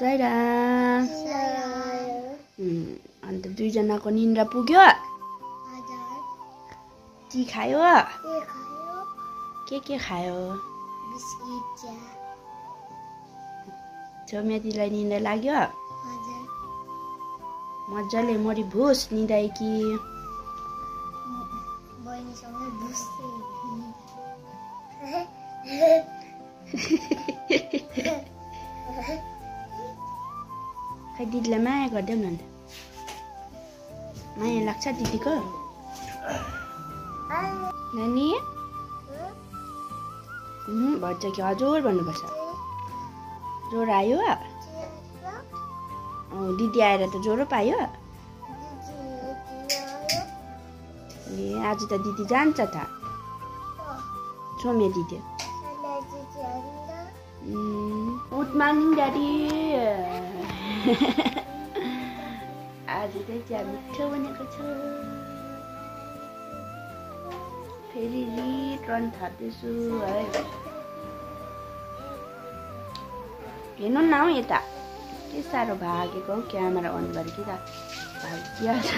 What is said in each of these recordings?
साइराम अन्त दुईजनाको निन्द्रा पुग्यो के खायो के खायो सौम्यादीलाई निन्द्रा लाग्यो मजाले मरि भुस निदाए कि खै दिदीलाई माया गरिदेऊ न माया लाग्छ दिदीको नानी भन्छ कि हजुर भन्नुपर्छ ज्वरो आयो दिदी आएर त ज्वरो पायो ए आज त दिदी जान्छ त सौम्या दिदी गुड मर्निङ ड्याडी आज चाहिँ चिया मिठो बनेको छ फेरि रिटर्न थाप्दैछु है हेर्नु न हौ यता के साह्रो भागेको हौ क्यामेरा अन गरेको त भागिहाल्छ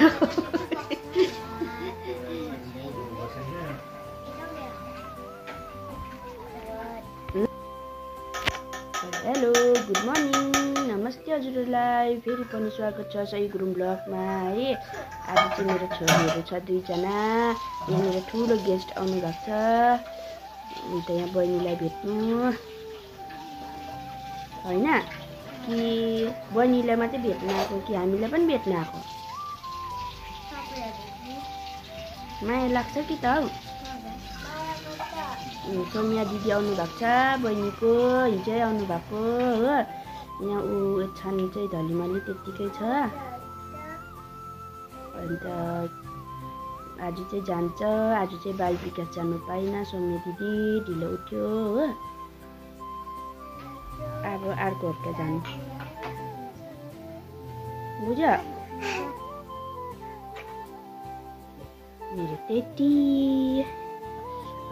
हेलो गुड मर्निङ नमस्ते हजुरहरूलाई फेरि पनि स्वागत छ सही गुरुङ ब्लगमा है आज चाहिँ मेरो छोरीहरू छ दुईजना यहाँनिर ठुलो गेस्ट आउनु भएको छ अन्त यहाँ बहिनीलाई भेट्नु होइन कि बहिनीलाई मात्रै भेट्न आएको कि हामीलाई पनि भेट्न आएको माया लाग्छ कि त हौ सौम्या दिदी आउनु भएको छ बहिनीको हिजै आउनु भएको हो यहाँ ऊ छान चाहिँ धलीमाली त्यत्तिकै छ अन्त आज चाहिँ जान्छ आज चाहिँ बाल विकास जानु पाइन सौम्या दिदी ढिलो उठ्यो हो अब अर्को हप्ता जानु बुझ्यो मेरो त्यति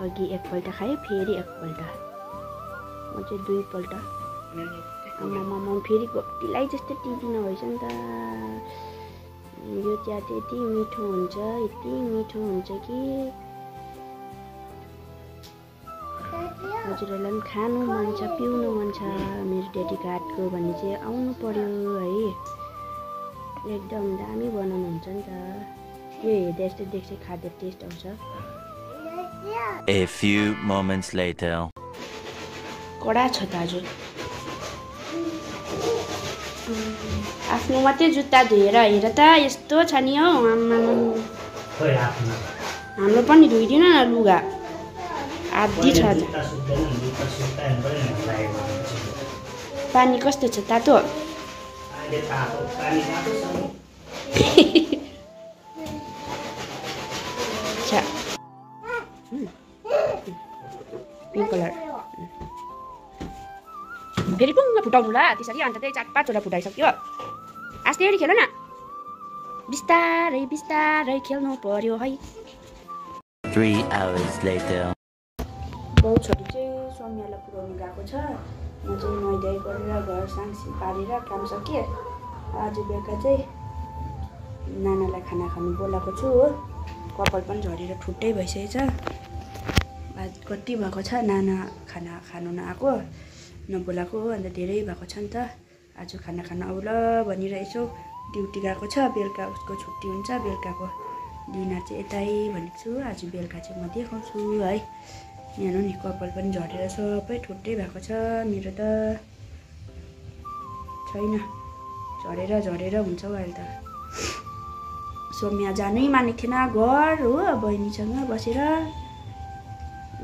अघि एकपल्ट खायो फेरि एकपल्ट म चाहिँ दुईपल्ट आमामा फेरि घोप्टीलाई जस्तो टिभी नभएछ नि त यो चिया चाहिँ यति मिठो हुन्छ यति मिठो हुन्छ कि हजुरहरूलाई पनि खानु मन छ पिउनु मन छ मेरो ड्याडीको हातको भन्ने चाहिँ आउनु पर्यो है एकदम दामी बनाउनुहुन्छ नि त यो हेर्दा यस्तो देख्छ खाँदा टेस्ट आउँछ A few moments later. कडा छ त हजुर आफ्नो मात्रै जुत्ता धोएर हेर त यस्तो छ नि हौ हाम्रो पनि धोइदिन न लुगा आधी छ पानी कस्तो छ तातो पिङ्क कलर फेरि पुङ्ग फुटाउनु ल त्यसरी अन्त चाहिँ 4-5 वटा फुटाइसक्यो आस्तेरी खेल न बिस्तारै बिस्तारै खेल्नु पर्यो है 3 hours later. बाउ छोरी चाहिँ सौम्यालाई पुऱ्याउनु गएको छ म चाहिँ नुहाइधुवाइ गरेर घर साङसी पारेर काम सकेँ आज बेलुका चाहिँ नानालाई खाना खानु बोलाएको छु हो कपाल पनि झरेर ठुट्टै भइसकेको छ आज कति भएको छ नाना खाना खानु नआएको नबोलाएको हो अन्त धेरै भएको छ नि त आज खाना खानु आऊ ल भनेर यसो ड्युटी गएको छ बेलुका उसको छुट्टी हुन्छ बेलुकाको डिनर चाहिँ यतै भनेको छु आज बेलुका चाहिँ म देखाउँछु है यहाँ नि कपाल पनि झरेर सबै ठुट्टै भएको छ मेरो त छैन झरेर हुन्छ हौ अहिले त सौम्या जानै मानेको थिएन घर हो बहिनीसँग बसेर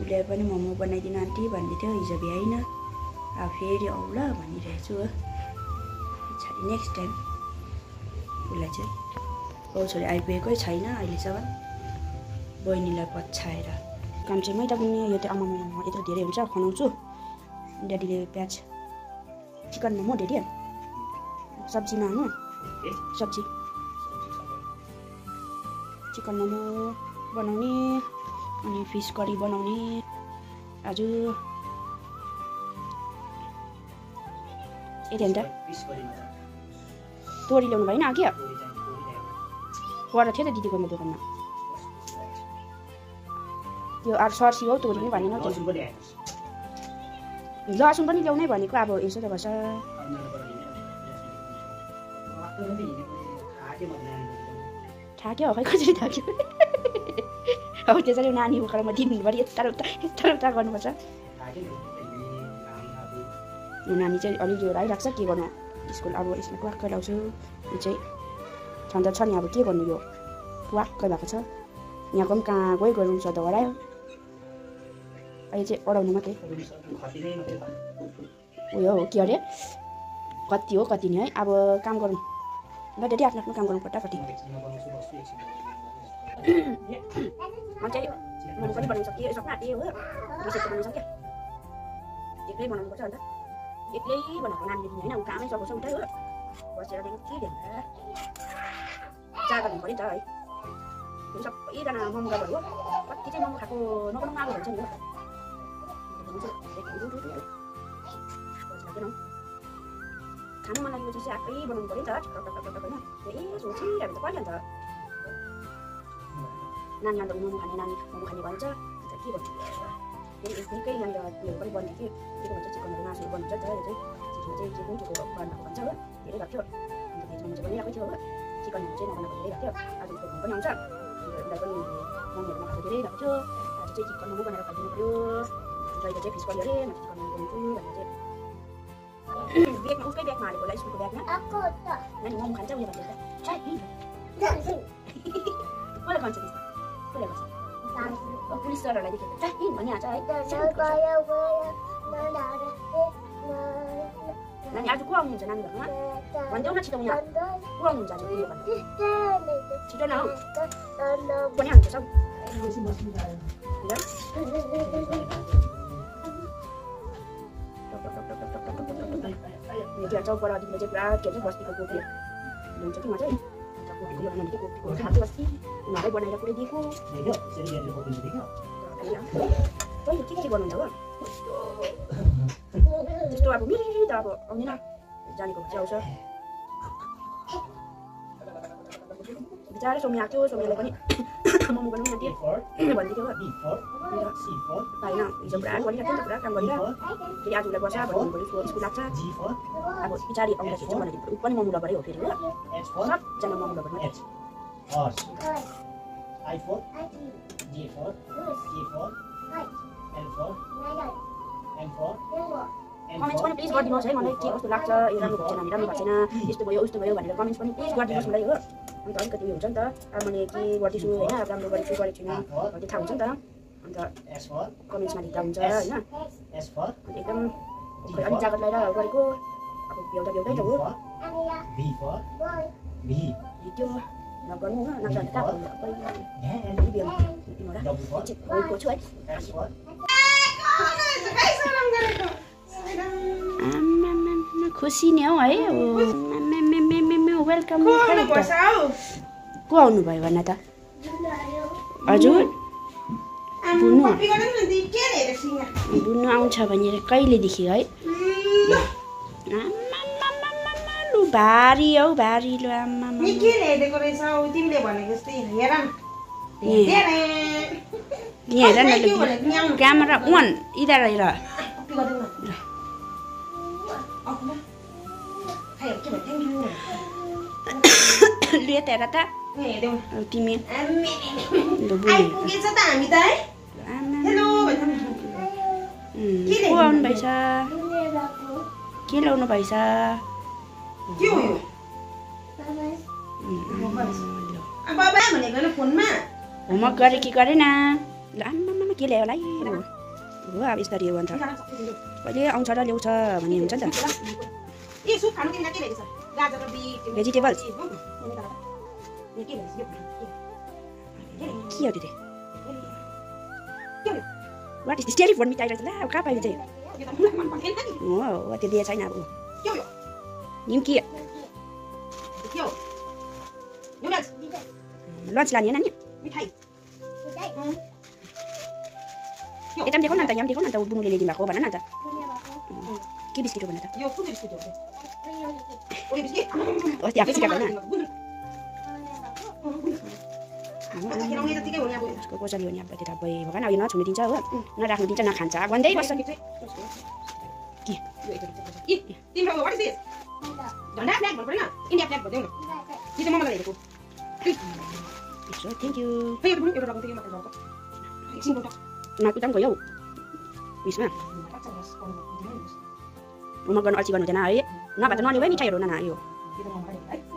उसले पनि मोमो बनाइदिनु आन्टी भन्दै थियो हिजो भ्याइन अब फेरि आउँ ल भनिरहेको छु हो पछाडि नेक्स्ट टाइम उसलाई चाहिँ बाउ छोरी आइपुगेकै छैन अहिलेसम्म बहिनीलाई पछ्याएर काम चाहिँ मैदा पनि यो त आमामा यत्रो धेरै हुन्छ खनाउँछु ड्याडीले प्याज चिकन मोमो ड्याडी सब्जीमा हाल्नु सब्जी चिकन मोमो बनाउने अनि फिस करी बनाउने आज यति अन्त तोरी ल्याउनु भएन अघि गएर थियो त दिदीको दोकानमा त्यो सर्सी हो तोरी पनि भनेन लसुन पनि ल्याउनै भनेको अब यसो त गर्छ थाक्यो खै कसरी थाक्यो अब त्यसरी नानी उखाएर म दिनभरि यता उता गर्नुपर्छ यो नानी चाहिँ अलिक ज्वरो आइरहेको छ के गर्नु स्कुल अब यसमा पुवाक्कै लाउँछु यो चाहिँ छन् त छ नि अब के गर्नु यो पुवाक्कै भएको छ यहाँको पनि कहाँ गयो गएर रुन्छ त हरायो अहिले चाहिँ अडाउनु मात्रै उयो हो के अरे कति हो कति नि है अब काम गरौँ ल डेडी आफ्नो आफ्नो काम गरौँ फटाफटी म चाहिँ मोमो पनि बनाउनु सक्यो सक्नु आँटेँ हो रिसेप्ट बनाउनु सक्यो एक्लै बनाउनु पर्छ अन्त एक्लै बनाएको नानीले दिने होइन ऊ कामै सघाउँछ उतै हो बसेर के देख्छ जाँदा हुनु पऱ्यो नि त है सबैजना मोमो गएको हो कति चाहिँ मोमो खाएको नबनाउनु आएको भन्छ नि हो खानु मन लागेपछि चाहिँ आफै बनाउनु पऱ्यो नि त टक होइन यसो छिरहेको त कहिले अन्त नानी अन्त मोमो खाने भन्छ अन्त के भन्छु निकै अन्त उयोहरू पनि बन्थ्यो कि के भन्छ चिकनहरू मासुहरू बन्छ नि त यो चाहिँ चिकन चाहिँ के कुन के बनाएको भन्छ हो धेरै भएको थियो अन्त भेज मोमो चाहिँ बनिरहेको थियो हो चिकनहरू चाहिँ नबनाएको धेरै भएको थियो आज उसको घुम पनि आउँछ उसलाई पनि मोमोहरू नखाएको धेरै भएको थियो आज चाहिँ चिकन मोमो बनाएर खाइदिनु पऱ्यो जहिले चाहिँ फिस गऱ्यो अरे म चिकन मोमो बनाउँछु भनेर चाहिँ ब्यागमा उसकै ब्यागमा हालेको होला स्कुलको ब्यागमा नानी मोमो खान्छ उयो भन्छ कसले भन्छ त्यस्तो कसले भन्छ पुलिस सरहरूलाई देखेको छ भनिहाल्छ है नानी आज को आउनुहुन्छ नानी घरमा भनिदेऊ न छिटो यहाँ को आउनुहुन्छ आज छिटो न हौ पनि आउँछ सब चौकबाट अलिकति चाहिँ पुरा के भन्छ बस्तीको कोपी हुन्छ कि म चाहिँ कोपीको बनाउने कोपीको खाएको बस्ती उनीहरूलाई बनाएर पुरै दिएको कहिले के बनाउँछ हो त्यस्तो अब मिरी त अब आउँदैन जानेको चाहिँ आउँछ बिचारा सोमी आएको थियो सोमीलाई पनि मोमो बनाउनु दिएँ भनिदिएको हो होइन हिजो पुरा गरिरहेको थियो नि त पुरा काम गरेर फेरि आज उसलाई बस्छ भन्नुभयो स्कुल लाग्छ अब पछाडि आउँदाखेरि चाहिँ मलाई ऊ पनि मोमो लभरै हो फेरि हो सबजना मोमो लभरमा कमेन्ट्स पनि प्लिज गरिदिनुहोस् है मलाई के कस्तो लाग्छ यो राम्रो भएको छैन राम्रो भएको छैन यस्तो भयो उस्तो भयो भनेर कमेन्ट्स पनि प्लिज गरिदिनुहोस् मलाई हो अन्त अलिकति उयो हुन्छ नि त अब मैले के गर्दैछु होइन राम्रो गरेको छैन भन्ने थाहा हुन्छ नि त अन्त कमेन्ट्समा लेख्दा हुन्छ होइन एकदम अलिक जागत लगाएर गरेको अब भ्याउँदै त हो त्यो नगर्नु हो नत्र भने कहाँ गएको छु है खुसी नै हौ है वेलकम को आउनु भयो भन त हजुर बुनु आउँछ भनेर कहिलेदेखि है लु भारी हौ भारी लु आमा यहाँ हेर न क्यामेरा वान इधर हेर लु यता हेर त तिमी को आउनु भएछ के ल्याउनु भएछ होमवर्क गरे कि गरेन ल आमामा के ल्यायो होला हो अब यस्तरी हो अन्त कहिले आउँछ र ल्याउँछ भन्ने हुन्छ नि त भेजिटेबल्स के हो त्यो वाट इज दिस टेलिफोन मिठाइरहेछ ल अब कहाँ पाइन्छ हो त्यो दिए छैन अब निम्की लन्च लाने नानी यता देखो न त यहाँ देखो न त बुनुले ल्याइदिनु भएको भन न त के बिस्किट हो भन त यो कुन बिस्किट हो ओली बिस्किट अस्ति आफै सिकाएको हैन किनौने जतिकै हो नि अब उसको कोसली हो नि अब त्यता भए भगवान अब यो नछुनु दिन्छ हो नराख्नु दिन्छ नखान्छ भन्दै बस्छ के यो तिम्रो व्हाट इज दिस झन्डा फ्ल्याग भन्नु पर्दैन इन्डिया फ्ल्याग भन्दै न यो चाहिँ मम्मालाई हेरेको सो थ्यांक यू खै यो पनि एउटा रकम थियो मात्र रकम एकछिन बोल्दा माकु ताम गयो उयसमा होमवर्क गर्नु अल्छी गर्नु हुँदैन है नभए त नलिउ है मिठाईहरू नाना यो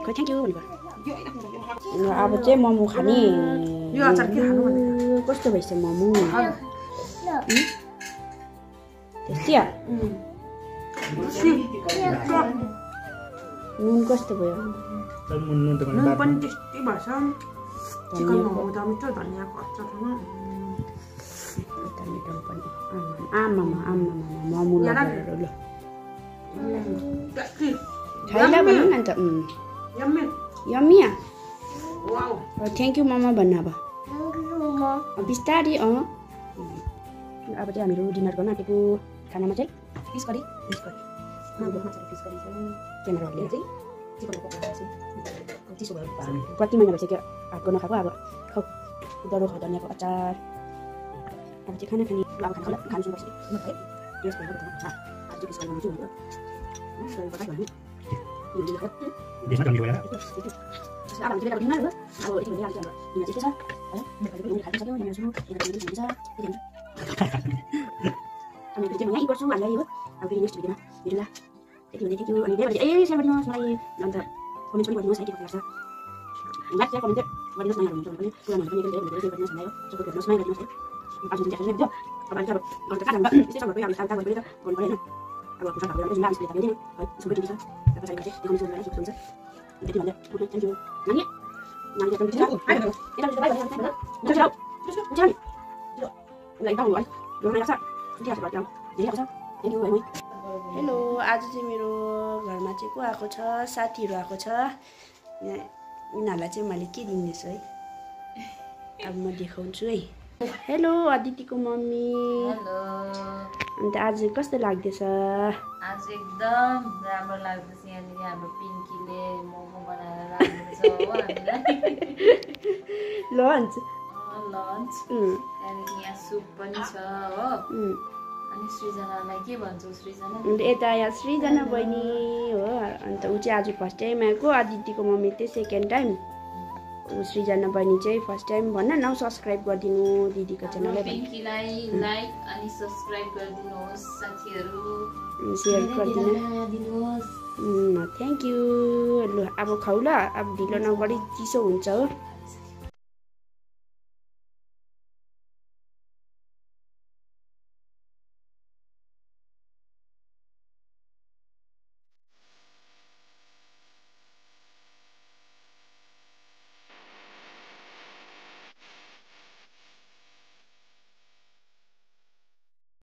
खै थ्याङ्क यू भनेको अब चाहिँ मोमो खाने यो अचार के खानु भनेको कस्तो भइस मोमो त्यस्तै नुन कस्तो भयो नुन पनि टेस्टी भएछ चिकन मोमो त मिठो धनियाँको अचार खानु मिठो पनि आमा मोमो लगाएर ल खाइला भन्नु न त yummy yummy wow thank you mamma भन्नु अब बिस्तारी अब चाहिँ हामीहरू डिनर गर्न आँटेको खानामा चाहिँ फिस करी क्यामेराहरूले चाहिँ चिसो भयो कति महिना भइसक्यो हातको नखाएको अब खाउ डरो खाउ धनियाँको अचार अब चाहिँ खाना खाने खानु सुरु गर्छ टेस्ट भएर गर्छु हामीलाई हो अब फेरि नेक्स्ट भिडियोमा भेटौँला त्यति भन्दै थ्याङ्क यू अनि धेरै सेयर गरिदिनुहोस् मलाई अन्त कमेन्ट पनि गरिदिनुहोस् है के कस्तो लाग्छ लाइक सेयर कमेन्ट गरिदिनुहोस् नयाँ हुनुहुन्छ भने पनि पुरानो पनि एकदम धेरै सेयर गरिदिनुहोस् हामीलाई सपोर्ट गरिदिनुहोस् माया गरिदिनुहोस् है आज चाहिँ चाहिँ थियो अब अहिले अब गर्दा कहाँ जानु यस्तै छ घरकै अब साल गएर गर्नु परेन अब खुसा भएको जुम्ला स्कुल थाल्दैन है सबै टिभी छ पछाडि चाहिँ देखाउनु सक्दैन है हुन्छ त्यति भन्दै थ्याङ्क यू नानी नानी एकदम यता बाइ हुन्छ हेलो आज चाहिँ मेरो घरमा चाहिँ को आएको छ साथीहरू आएको छ उनीहरूलाई चाहिँ मैले के दिँदैछु है अब म देखाउँछु है हेलो अदितिको मम्मी हेलो अन्त आज कस्तो लाग्दैछ आज एकदम राम्रो लाग्दैछ यहाँनिर हाम्रो पिङ्कीले मोमो बनाएर राख्दैछ हो हामीलाई लन्च लन्च त्यहाँदेखि यहाँ सुप पनि छ हो अनि सृजनालाई के भन्छौ सृजना अन्त यता यहाँ सृजना बहिनी हो अन्त ऊ चाहिँ आज फर्स्ट टाइम आएको अदितिको मम्मी चाहिँ सेकेन्ड टाइम सृजना बहिनी चाहिँ फर्स्ट टाइम भन्न न सब्सक्राइब गरिदिनु दिदीको च्यानललाई पिङ्कीलाई लाइक अनि सब्सक्राइब गरिदिनुहोस् साथीहरू सेयर गरिदिनु दिनुहोस् थ्याङ्क यू ल अब खाउ ल अब ढिलो नगरी चिसो हुन्छ हो